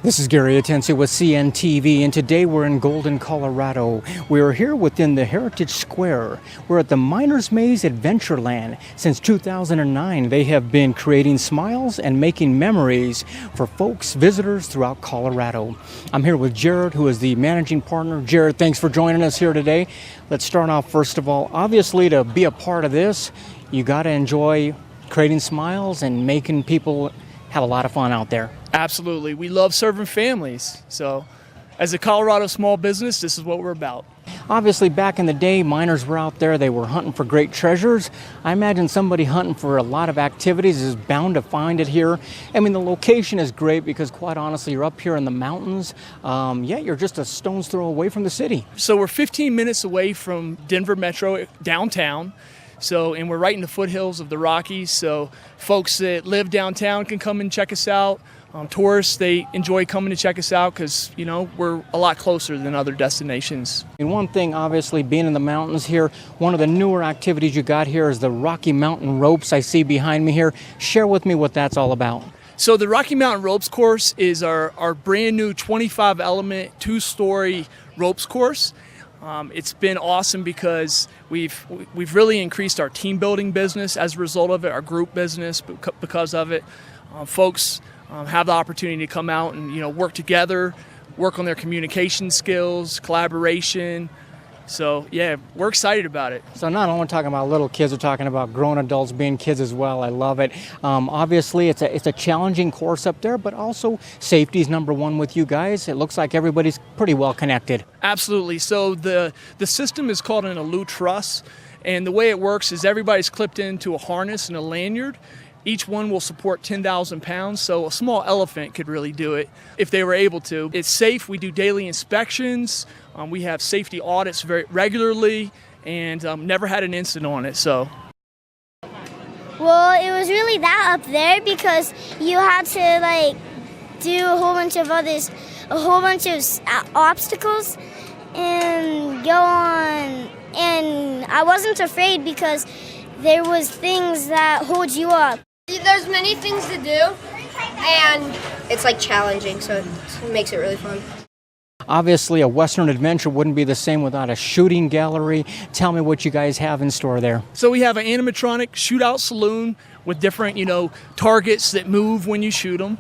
This is Gary Atencio with CNTV, and today we're in Golden, Colorado. We are here within the Heritage Square. We're at the Miners Maze Adventureland. Since 2009, they have been creating smiles and making memories for folks, visitors throughout Colorado. I'm here with Jared, who is the managing partner. Jared, thanks for joining us here today. Let's start off, first of all, obviously to be a part of this, you got to enjoy creating smiles and making people have a lot of fun out there. Absolutely. We love serving families. So as a Colorado small business, this is what we're about. Obviously, back in the day, miners were out there. They were hunting for great treasures. I imagine somebody hunting for a lot of activities is bound to find it here. I mean, the location is great because, quite honestly, you're up here in the mountains. Yet you're just a stone's throw away from the city. So we're 15 minutes away from Denver Metro downtown. And we're right in the foothills of the Rockies. So folks that live downtown can come and check us out. Tourists, they enjoy coming to check us out because, you know, we're a lot closer than other destinations. And one thing, obviously, being in the mountains here, one of the newer activities you got here is the Rocky Mountain Ropes I see behind me here. Share with me what that's all about. So the Rocky Mountain Ropes course is our brand new 25-element, two-story ropes course. It's been awesome because we've really increased our team building business as a result of it, our group business because of it. Folks have the opportunity to come out and, you know, work together, work on their communication skills, collaboration. So yeah, we're excited about it. So not only talking about little kids, we're talking about grown adults being kids as well. I love it. Obviously, it's a challenging course up there, but also safety is number one with you guys. It looks like everybody's pretty well connected. Absolutely. So the system is called an Analu Trust, and the way it works is everybody's clipped into a harness and a lanyard. Each one will support 10,000 pounds, so a small elephant could really do it if they were able to. It's safe. We do daily inspections. We have safety audits very regularly, and never had an incident on it. So. Well, it was really that up there because you had to do a whole bunch of obstacles and go on. And I wasn't afraid because there was things that hold you up. There's many things to do, and it's challenging, so it makes it really fun. Obviously, a Western adventure wouldn't be the same without a shooting gallery. Tell me what you guys have in store there. So we have an animatronic shootout saloon with different, targets that move when you shoot them.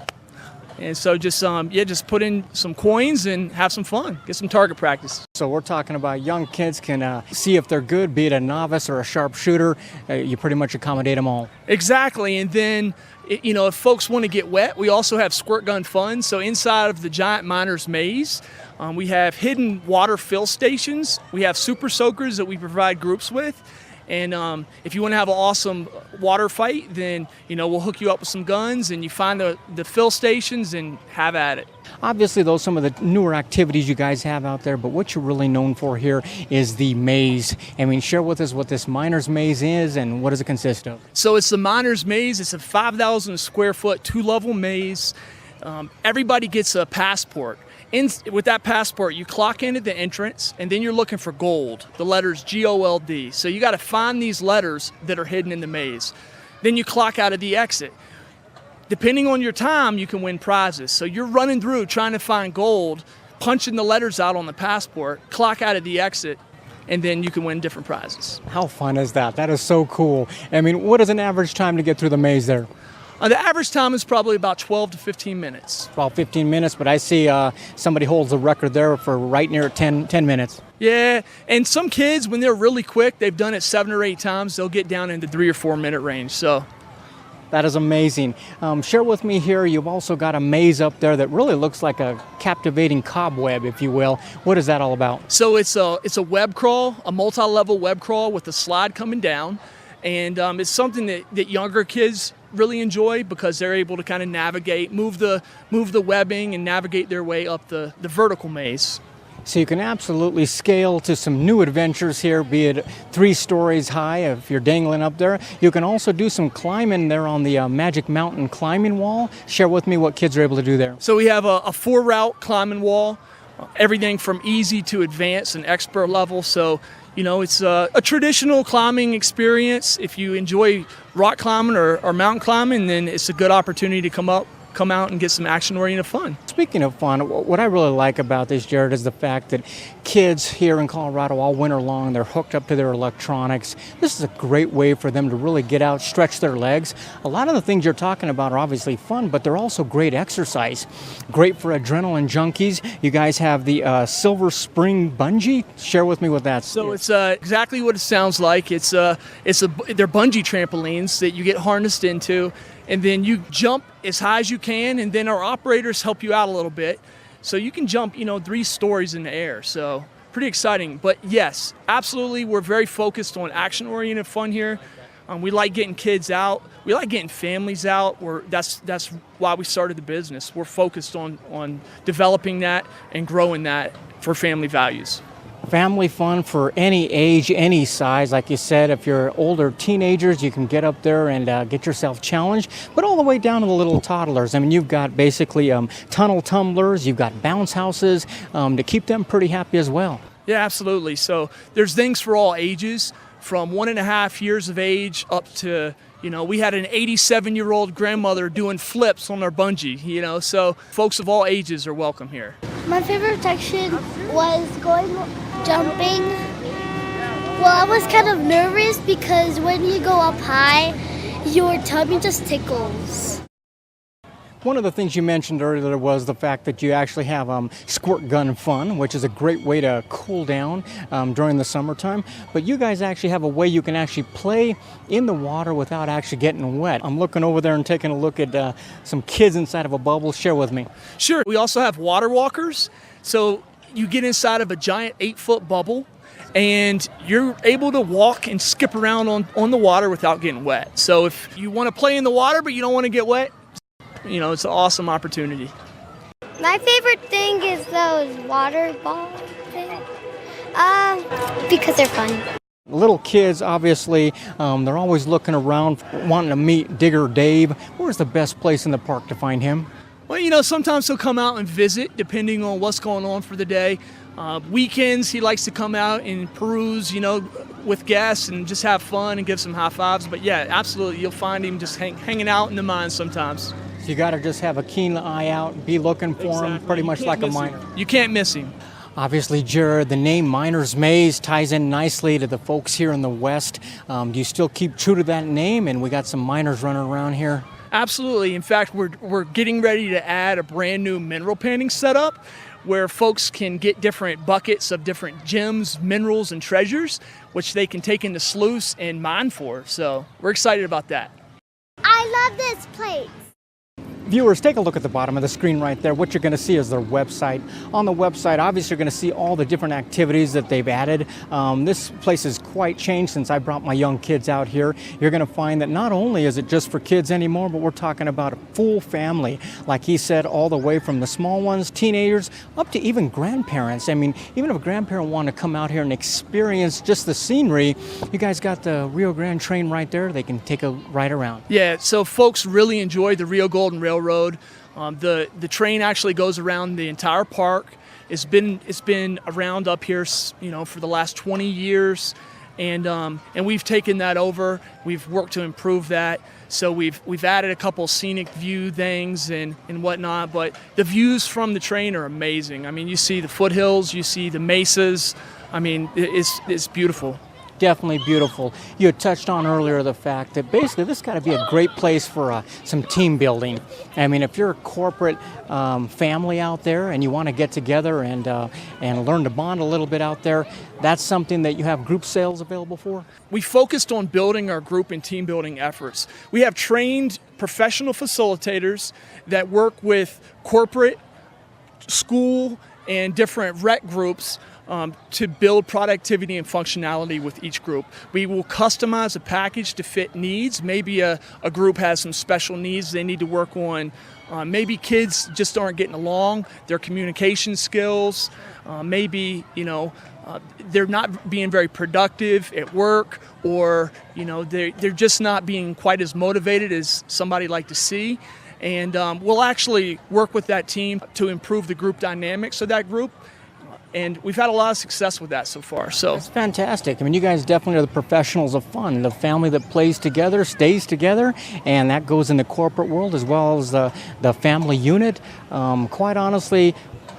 And so just put in some coins and have some fun, get some target practice. So we're talking about young kids can see if they're good, be it a novice or a sharpshooter. You pretty much accommodate them all. Exactly. And then, if folks want to get wet, we also have squirt gun fun. So inside of the giant Miners Maze, we have hidden water fill stations. We have super soakers that we provide groups with. And if you want to have an awesome water fight, then, we'll hook you up with some guns and you find the fill stations and have at it. Obviously, those some of the newer activities you guys have out there, but what you're really known for here is the maze. I mean, share with us what this Miners Maze is and what does it consist of? So it's the Miners Maze. It's a 5,000 square foot, two-level maze. Everybody gets a passport. With that passport, you clock in at the entrance, and then you're looking for gold, the letters G-O-L-D. So you got to find these letters that are hidden in the maze. Then you clock out of the exit. Depending on your time, you can win prizes. So you're running through trying to find gold, punching the letters out on the passport, clock out of the exit, and then you can win different prizes. How fun is that? That is so cool. I mean, what is an average time to get through the maze there? The average time is probably about 12 to 15 minutes. About 15 minutes, but I see somebody holds the record there for right near 10 minutes. Yeah, and some kids, when they're really quick, they've done it 7 or 8 times, they'll get down into 3 or 4 minute range. So that is amazing. Share with me here, you've also got a maze up there that really looks like a captivating cobweb, if you will. What is that all about? So it's a web crawl, a multi-level web crawl with a slide coming down. And it's something that younger kids really enjoy because they're able to kind of navigate, move the webbing and navigate their way up the vertical maze. So you can absolutely scale to some new adventures here, be it 3 stories high if you're dangling up there. You can also do some climbing there on the Magic Mountain climbing wall. Share with me what kids are able to do there. So we have a 4-route climbing wall, everything from easy to advanced and expert level. So it's a traditional climbing experience. If you enjoy rock climbing or mountain climbing, then it's a good opportunity to come up come out and get some action-oriented fun. Speaking of fun, what I really like about this, Jared, is the fact that kids here in Colorado all winter long, they're hooked up to their electronics. This is a great way for them to really get out, stretch their legs. A lot of the things you're talking about are obviously fun, but they're also great exercise. Great for adrenaline junkies. You guys have the Silver Spring Bungee. Share with me what that's. So it's exactly what it sounds like. They're bungee trampolines that you get harnessed into, and then you jump as high as you can, and then our operators help you out a little bit. So you can jump, 3 stories in the air. So pretty exciting. But yes, absolutely, we're very focused on action-oriented fun here. We like getting kids out. We like getting families out. That's why we started the business. We're focused on developing that and growing that for family values. Family fun for any age, any size. Like you said, if you're older teenagers, you can get up there and get yourself challenged, but all the way down to the little toddlers. I mean, you've got basically tunnel tumblers, you've got bounce houses to keep them pretty happy as well. Yeah, absolutely. So there's things for all ages, from 1.5 years of age up to, we had an 87-year-old grandmother doing flips on their bungee, so folks of all ages are welcome here. My favorite section was jumping. Well, I was kind of nervous because when you go up high, your tummy just tickles. One of the things you mentioned earlier was the fact that you actually have squirt gun fun, which is a great way to cool down during the summertime. But you guys actually have a way you can actually play in the water without actually getting wet. I'm looking over there and taking a look at some kids inside of a bubble. Share with me. Sure. We also have water walkers. So you get inside of a giant 8-foot bubble, and you're able to walk and skip around on the water without getting wet. So if you want to play in the water but you don't want to get wet, it's an awesome opportunity. My favorite thing is those water ball things, because they're fun. Little kids, obviously, they're always looking around, wanting to meet Digger Dave. Where's the best place in the park to find him? Well, sometimes he'll come out and visit, depending on what's going on for the day. Weekends, he likes to come out and peruse, with guests and just have fun and give some high fives. But yeah, absolutely, you'll find him just hanging out in the mines sometimes. So you got to just have a keen eye out, be looking for him, pretty much like a miner. You can't miss him. Obviously, Jared, the name Miners Maze ties in nicely to the folks here in the West. Do you still keep true to that name? And we got some miners running around here. Absolutely. In fact, we're getting ready to add a brand new mineral panning setup where folks can get different buckets of different gems, minerals, and treasures, which they can take into sluice and mine for. So we're excited about that. I love this place. Viewers, take a look at the bottom of the screen right there. What you're going to see is their website. On the website, obviously, you're going to see all the different activities that they've added. This place has quite changed since I brought my young kids out here. You're going to find that not only is it just for kids anymore, but we're talking about a full family. Like he said, all the way from the small ones, teenagers, up to even grandparents. I mean, even if a grandparent wanted to come out here and experience just the scenery, you guys got the Rio Grande train right there. They can take a ride around. Yeah, so folks really enjoy the Rio Golden Railroad. The train actually goes around the entire park. It's been around up here, for the last 20 years, and we've taken that over. We've worked to improve that. So we've added a couple scenic view things and whatnot. But the views from the train are amazing. I mean, you see the foothills, you see the mesas. I mean, it's beautiful. Definitely beautiful. You had touched on earlier the fact that basically this got to be a great place for some team building. I mean, if you're a corporate family out there and you want to get together and learn to bond a little bit out there, that's something that you have group sales available for? We focused on building our group and team building efforts. We have trained professional facilitators that work with corporate, school, and different rec groups to build productivity and functionality with each group. We will customize a package to fit needs. Maybe a group has some special needs they need to work on. Maybe kids just aren't getting along, their communication skills. Maybe, they're not being very productive at work, or, they're just not being quite as motivated as somebody'd like to see. And we'll actually work with that team to improve the group dynamics of that group. and we've had a lot of success with that so far. So It's fantastic. I mean, you guys definitely are the professionals of fun, the family that plays together, stays together, and that goes in the corporate world as well as the family unit. Quite honestly,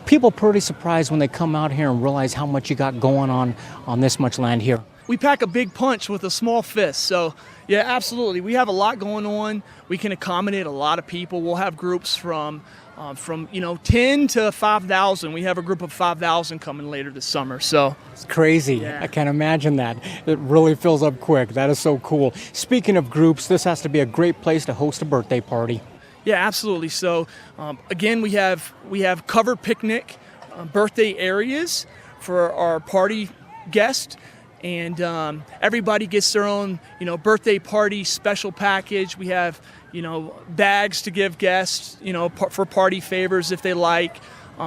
people pretty surprised when they come out here and realize how much you got going on this much land here. we pack a big punch with a small fist. So yeah, absolutely. We have a lot going on. We can accommodate a lot of people. We'll have groups from 10 to 5,000. We have a group of 5,000 coming later this summer. So It's crazy. Yeah. I can't imagine that. It really fills up quick. That is so cool. Speaking of groups, this has to be a great place to host a birthday party. yeah, absolutely. So again, we have covered picnic birthday areas for our party guests. And everybody gets their own, birthday party special package. We have, bags to give guests, for party favors if they like.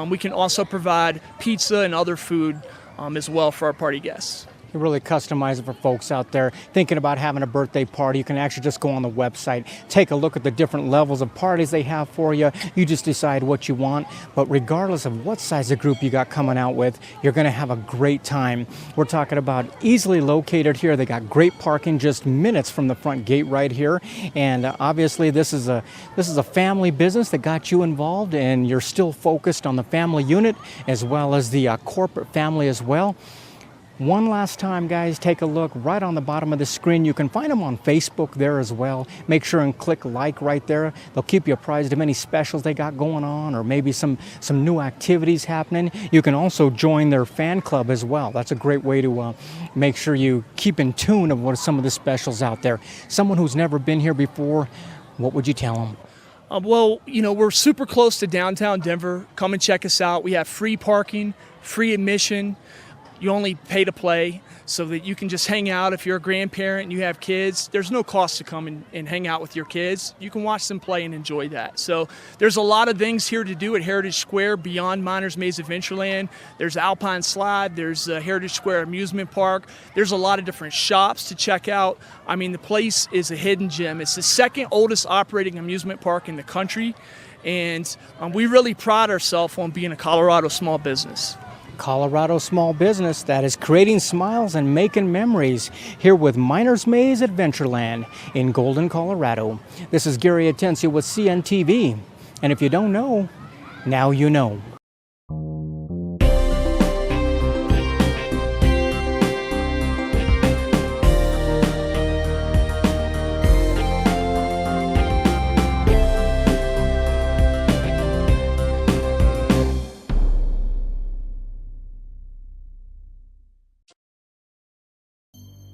We can also provide pizza and other food as well for our party guests. You really customize it for folks out there thinking about having a birthday party. You can actually just go on the website, take a look at the different levels of parties they have for you. You just decide what you want. But regardless of what size of group you got coming out with, you're going to have a great time. We're talking about easily located here. They got great parking just minutes from the front gate right here. And obviously this is a family business that got you involved, and you're still focused on the family unit as well as the corporate family as well. One last time, guys, take a look right on the bottom of the screen. You can find them on Facebook there as well. Make sure and click like right there. They'll keep you apprised of any specials they got going on, or maybe some new activities happening. You can also join their fan club as well. That's a great way to make sure you keep in tune of what are some of the specials out there. Someone who's never been here before, what would you tell them? Well, we're super close to downtown Denver. Come and check us out. We have free parking, free admission. You only pay to play, so that you can just hang out. If you're a grandparent and you have kids, there's no cost to come and hang out with your kids. You can watch them play and enjoy that. So there's a lot of things here to do at Heritage Square beyond Miners Maze Adventureland. There's Alpine Slide, there's Heritage Square Amusement Park. There's a lot of different shops to check out. I mean, the place is a hidden gem. It's the second oldest operating amusement park in the country, and we really pride ourselves on being a Colorado small business. Colorado small business that is creating smiles and making memories, here with Miners Maze Adventureland in Golden, Colorado. This is Gary Atencio with CNTV, and if you don't know, now you know.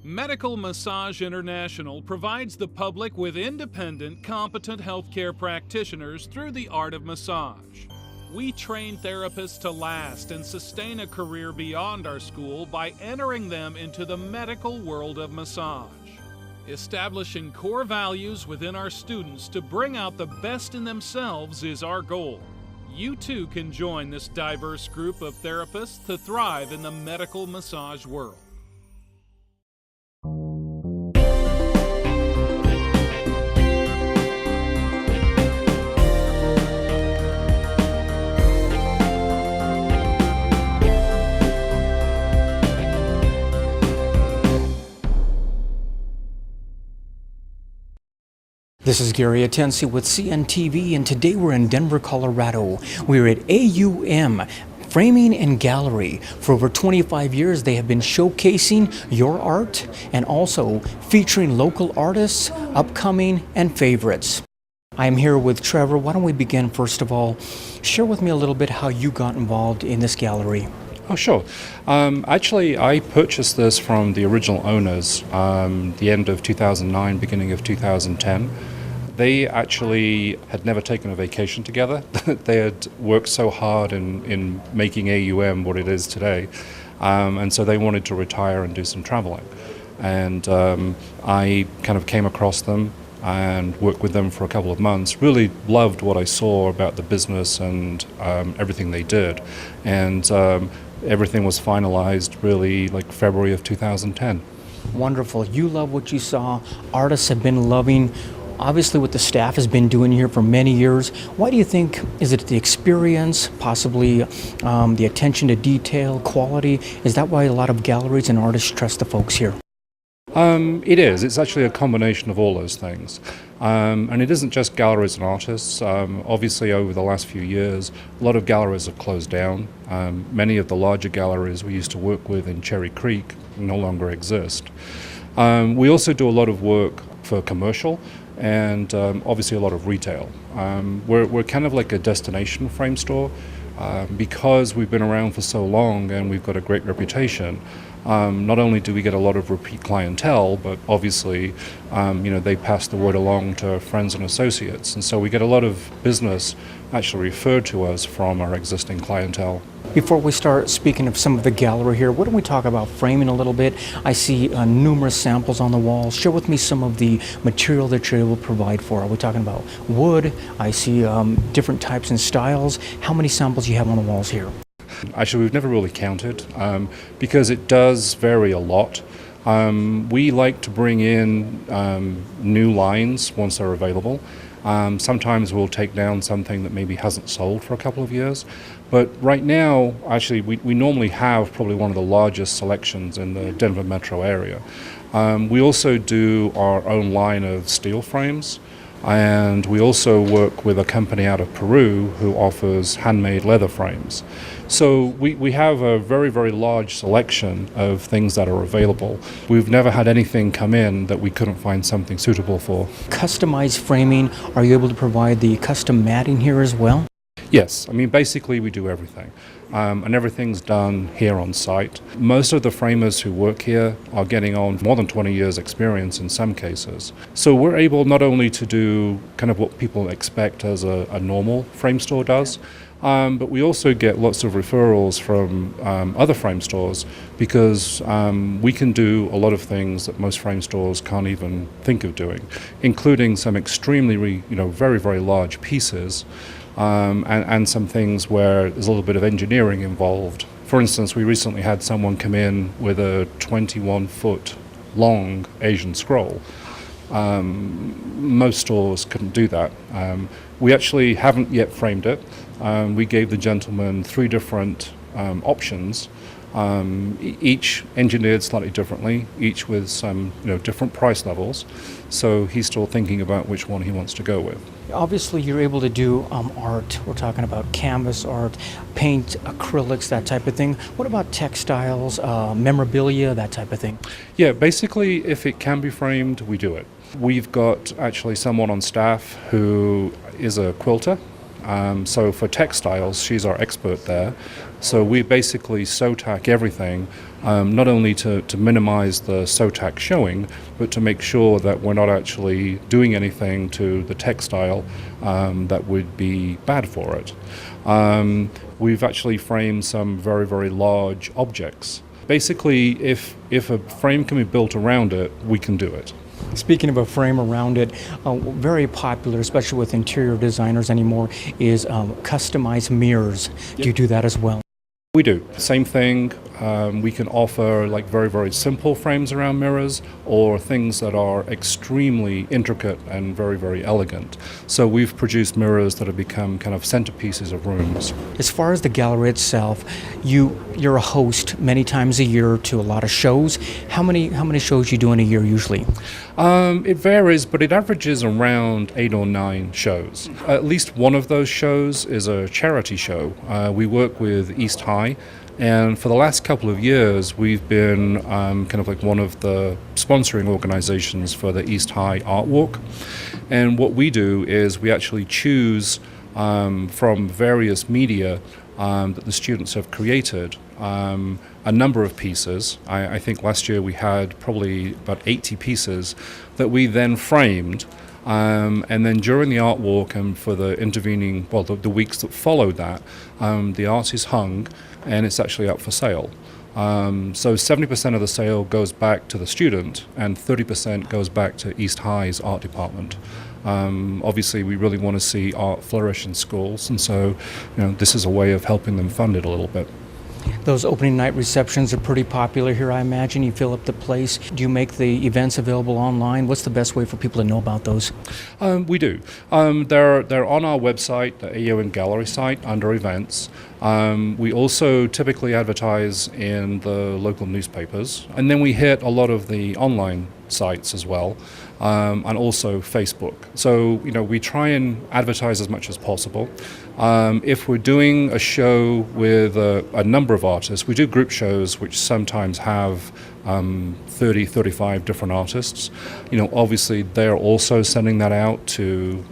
Medical Massage International provides the public with independent, competent healthcare practitioners through the art of massage. We train therapists to last and sustain a career beyond our school by entering them into the medical world of massage. Establishing core values within our students to bring out the best in themselves is our goal. You too can join this diverse group of therapists to thrive in the medical massage world. This is Gary Atencio with CNTV, and today we're in Denver, Colorado. We're at AUM Framing and Gallery. For over 25 years, they have been showcasing your art and also featuring local artists, upcoming, and favorites. I'm here with Trevor. Why don't we begin, first of all? Share with me a little bit how you got involved in this gallery. Oh, sure. Actually, I purchased this from the original owners, the end of 2009, beginning of 2010. They actually had never taken a vacation together. They had worked so hard in making AUM what it is today, and so they wanted to retire and do some traveling. And I kind of came across them and worked with them for a couple of months. Really loved what I saw about the business and everything they did. And everything was finalized really like February of 2010. Wonderful. You love what you saw. Artists have been loving Obviously, what the staff has been doing here for many years, why do you think, is it the experience, possibly the attention to detail, quality? Is that why a lot of galleries and artists trust the folks here? It is. It's actually a combination of all those things. And it isn't just galleries and artists. Obviously, over the last few years, a lot of galleries have closed down. Many of the larger galleries we used to work with in Cherry Creek no longer exist. We also do a lot of work for commercial and obviously a lot of retail. We're kind of like a destination frame store. Because we've been around for so long and we've got a great reputation, not only do we get a lot of repeat clientele, but obviously, they pass the word along to friends and associates. And so we get a lot of business actually referred to us from our existing clientele. Before we start speaking of some of the gallery here, why don't we talk about framing a little bit? I see numerous samples on the walls. Share with me some of the material that you're able to provide for. Are we talking about wood? I see different types and styles. How many samples do you have on the walls here? Actually, we've never really counted because it does vary a lot. We like to bring in new lines once they're available. Sometimes we'll take down something that maybe hasn't sold for a couple of years. But right now, actually, we normally have probably one of the largest selections in the Denver metro area. We also do our own line of steel frames, and we also work with a company out of Peru who offers handmade leather frames. So we have a very, very large selection of things that are available. We've never had anything come in that we couldn't find something suitable for. Customized framing, are you able to provide the custom matting here as well? Yes, I mean basically we do everything, and everything's done here on site. Most of the framers who work here are getting on more than 20 years experience in some cases. So we're able not only to do kind of what people expect as a normal frame store does, but we also get lots of referrals from other frame stores because we can do a lot of things that most frame stores can't even think of doing, including some extremely, very, very large pieces. And some things where there's a little bit of engineering involved. For instance, we recently had someone come in with a 21-foot long Asian scroll. Most stores couldn't do that. We actually haven't yet framed it. We gave the gentleman 3 different options, each engineered slightly differently, each with some different price levels. So he's still thinking about which one he wants to go with. Obviously, you're able to do art. We're talking about canvas art, paint, acrylics, that type of thing. What about textiles, memorabilia, that type of thing? Yeah, basically, if it can be framed, we do it. We've got actually someone on staff who is a quilter. So for textiles, she's our expert there. So we basically sew tack everything, not only to minimize the sew tack showing, but to make sure that we're not actually doing anything to the textile that would be bad for it. We've actually framed some very, very large objects. Basically, if a frame can be built around it, we can do it. Speaking of a frame around it, very popular, especially with interior designers anymore, is customized mirrors. Do you do that as well? We do. Same thing. We can offer like very, very simple frames around mirrors or things that are extremely intricate and very, very elegant. So we've produced mirrors that have become kind of centerpieces of rooms. As far as the gallery itself, you're a host many times a year to a lot of shows. How many shows you do in a year usually? It varies, but it averages around 8 or 9 shows. At least one of those shows is a charity show. We work with East High. And for the last couple of years, we've been kind of like one of the sponsoring organizations for the East High Art Walk. And what we do is we actually choose from various media that the students have created a number of pieces. I think last year we had probably about 80 pieces that we then framed. And then during the art walk and for the intervening, the weeks that followed that, the art is hung and it's actually up for sale. So 70% of the sale goes back to the student and 30% goes back to East High's art department. Obviously, we really want to see art flourish in schools, and so this is a way of helping them fund it a little bit. Those opening night receptions are pretty popular here, I imagine. You fill up the place. Do you make the events available online? What's the best way for people to know about those? We do. They're on our website, the AO and Gallery site, under events. We also typically advertise in the local newspapers, and then we hit a lot of the online sites as well, and also Facebook. So, we try and advertise as much as possible. If we're doing a show with a number of artists, we do group shows which sometimes have 30, 35 different artists. Obviously they're also sending that out to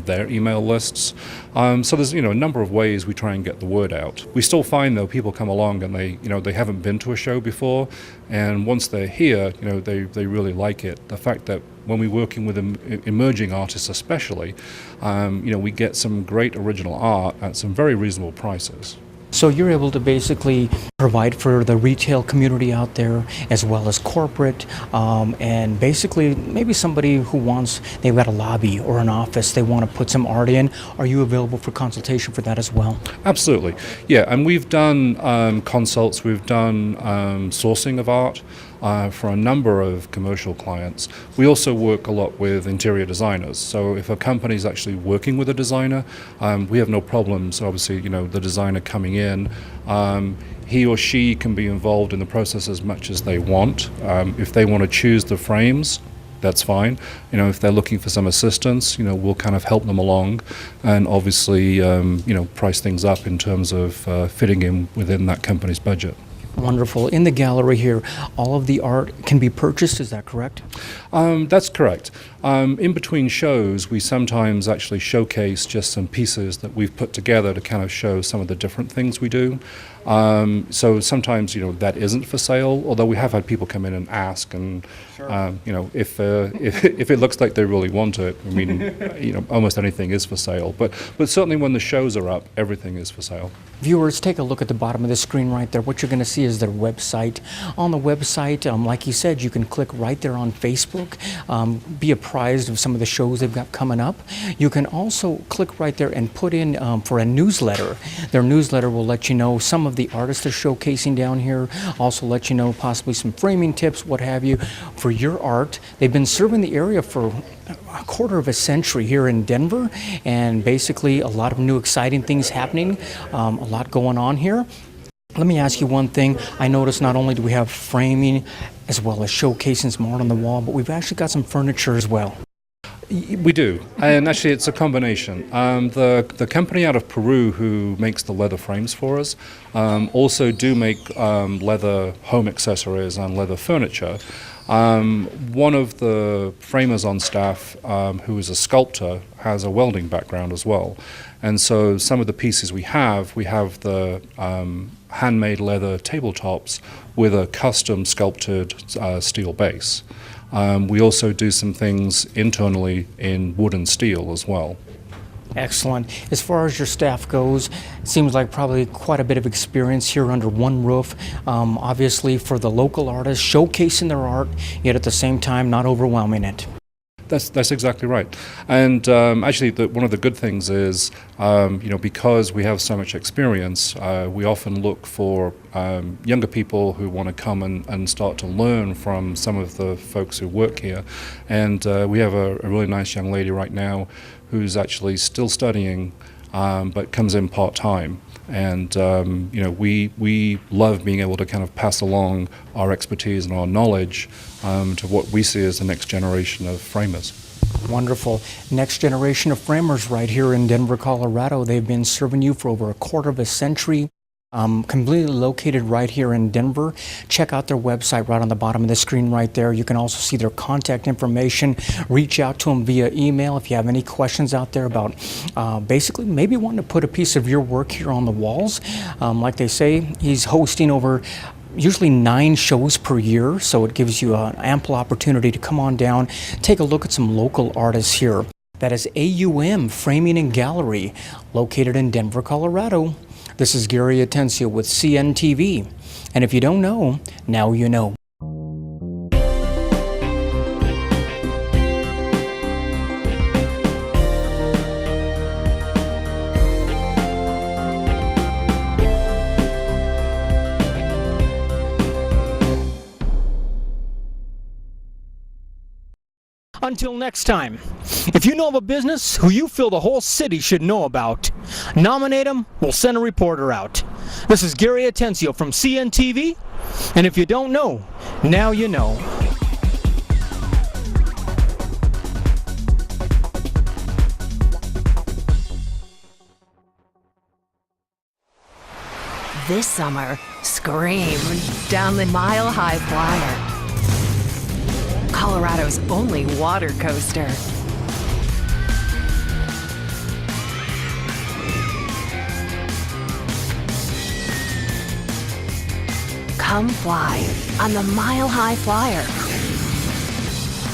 their email lists. So there's a number of ways we try and get the word out. We still find though people come along and they haven't been to a show before, and once they're here, they really like it. The fact that when we're working with emerging artists especially, we get some great original art at some very reasonable prices. So you're able to basically provide for the retail community out there as well as corporate, and basically maybe somebody who they've got a lobby or an office, they want to put some art in. Are you available for consultation for that as well? Absolutely, yeah, and we've done consults, we've done sourcing of art for a number of commercial clients. We also work a lot with interior designers, so if a company is actually working with a designer, we have no problems, obviously, the designer coming in. He or she can be involved in the process as much as they want. If they want to choose the frames, that's fine. If they're looking for some assistance, we'll kind of help them along, and obviously, price things up in terms of fitting in within that company's budget. Wonderful. In the gallery here, all of the art can be purchased, is that correct? That's correct. In between shows, we sometimes actually showcase just some pieces that we've put together to kind of show some of the different things we do. So sometimes, that isn't for sale, although we have had people come in and ask, and if it looks like they really want it, I mean, almost anything is for sale. But certainly when the shows are up, everything is for sale. Viewers, take a look at the bottom of the screen right there. What you're going to see is their website. On the website, like you said, you can click right there on Facebook, be apprised of some of the shows they've got coming up. You can also click right there and put in for a newsletter. Their newsletter will let you know some of the artists they're showcasing down here, also let you know possibly some framing tips, what have you, for your art. They've been serving the area for a quarter of a century here in Denver, and basically a lot of new exciting things happening, a lot going on here. Let me ask you one thing. I noticed not only do we have framing as well as showcasing some art on the wall, but we've actually got some furniture as well. We do, and actually it's a combination. The company out of Peru who makes the leather frames for us also do make leather home accessories and leather furniture. One of the framers on staff, who is a sculptor, has a welding background as well. And so some of the pieces we have the handmade leather tabletops with a custom sculpted steel base. We also do some things internally in wood and steel as well. Excellent. As far as your staff goes, it seems like probably quite a bit of experience here under one roof. Obviously for the local artists, showcasing their art, yet at the same time not overwhelming it. That's exactly right. And actually, one of the good things is, because we have so much experience, we often look for younger people who want to come and start to learn from some of the folks who work here. And we have a really nice young lady right now who's actually still studying, but comes in part-time. And we love being able to kind of pass along our expertise and our knowledge to what we see as the next generation of framers. Wonderful. Next generation of framers right here in Denver, Colorado. They've been serving you for over a quarter of a century. Completely located right here in Denver. Check out their website right on the bottom of the screen right there. You can also see their contact information. Reach out to them via email if you have any questions out there about basically maybe wanting to put a piece of your work here on the walls. Like they say, he's hosting over usually 9 shows per year, so it gives you an ample opportunity to come on down, take a look at some local artists here. That is AUM Framing and Gallery, located in Denver, Colorado. This is Gary Atencio with CNTV, and if you don't know, now you know. Until next time, if you know of a business who you feel the whole city should know about, nominate them, we'll send a reporter out. This is Gary Atencio from CNTV, and if you don't know, now you know. This summer, scream down the Mile High Flyer, Colorado's only water coaster. Come fly on the Mile High Flyer,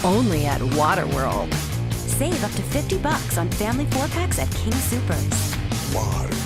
only at Waterworld. Save up to $50 on family 4-packs at King Soopers. Water.